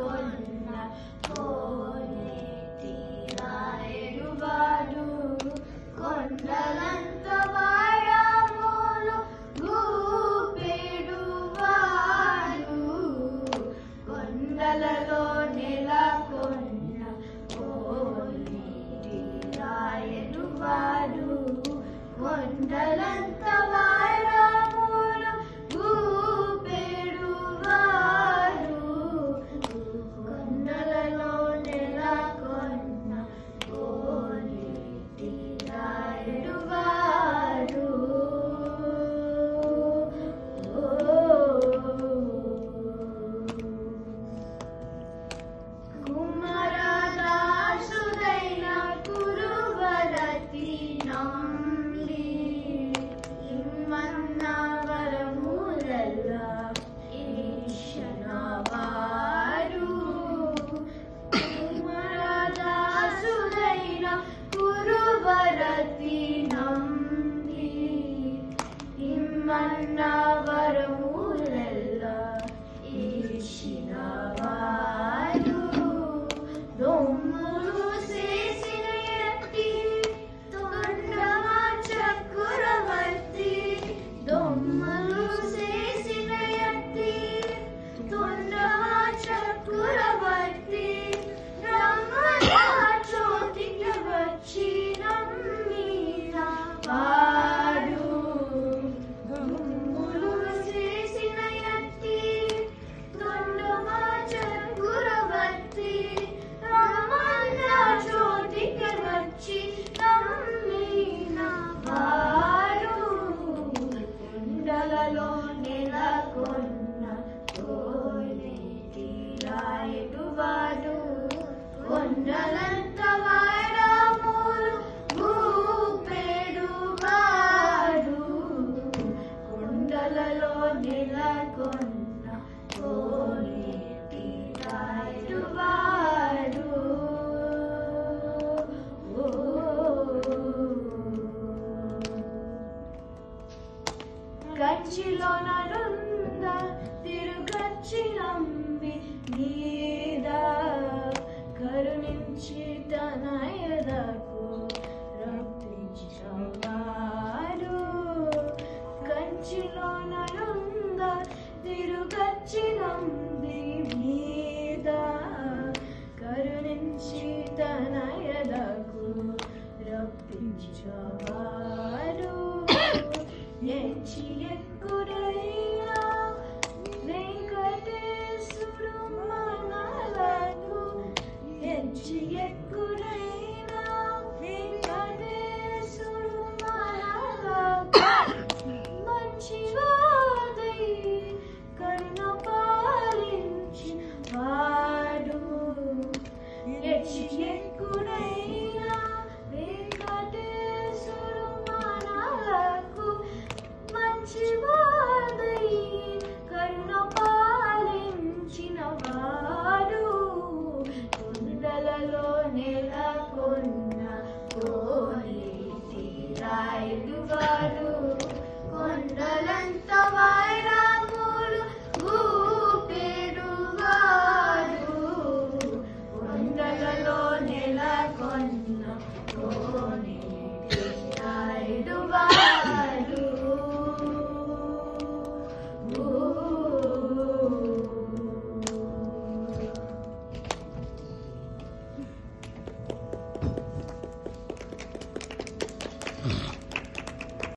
నెలకొన్న కోనేటి రాయుడువాడు కొండలంత వాడములు గూపెడువాడు కొండలలో నెలకొన్న కోనేటి రాయుడువాడు కొండలంత వాడములు గూపెడువాడు కొండలలో నెలకొన్న కోనేటి రాయుడువాడు కుమారదాసుడైన కురువరతి నమ్మి ఇమ్మన్న వరములల్ల ఈశనవాడు కుమారదాసుడైన కురువరతి నమ్మి ఇమ్మన్న వరములల్ల ఈశనవాడు దొమ్ములు చేసిన ఎత్తి తొండమ చక్రవర్తి దొమ్మలు చేసిన ఎత్తి తొండమ చక్రవర్తి రమ్మన జ్యోతికి వచ్చి నమ్మిన వాడు దొమ్ములు చేసిన ఎత్తి తొండమ చక్రవర్తి రమ్మన జ్యోతికి వచ్చి నమ్మిన వాడు కొండలలో నెలకొన్న కోనేటి రాయుడువాడు కొండలంత వాడములు గూపెడువాడు కొండలలో నెలకొన్న కోనేటి రాయుడువాడు కంచిలో నరుంద తిరుగచ్చి నమ్మి మీద కరుణించి తన ఎదకు రప్పించవాడు కంచిలో నరుంద తిరుగచ్చి నమ్మి మీద కరుణించి తన ఎదకు రప్పించవాడు ఎంచి ఎక్కుడైనా వెంకటేశుడు మనలకు ఎంచి ఎక్కుడైనా వెంకటేశుడు మనలకు మంచివాదై కరుణ పాలించి వాడు ఎంచి ఎక్కుడైనా వెంకటేశుడు మనలకు మంచివాదై కరుణ పాలించిన వాడు కొండలలో నెలకొన్న కోనేటి రాయుడువాడు కొండలంత వాడములు గూపెడువాడు కొండలలో నెలకొన్న కోనేటి రాయుడువాడు Mm-hmm.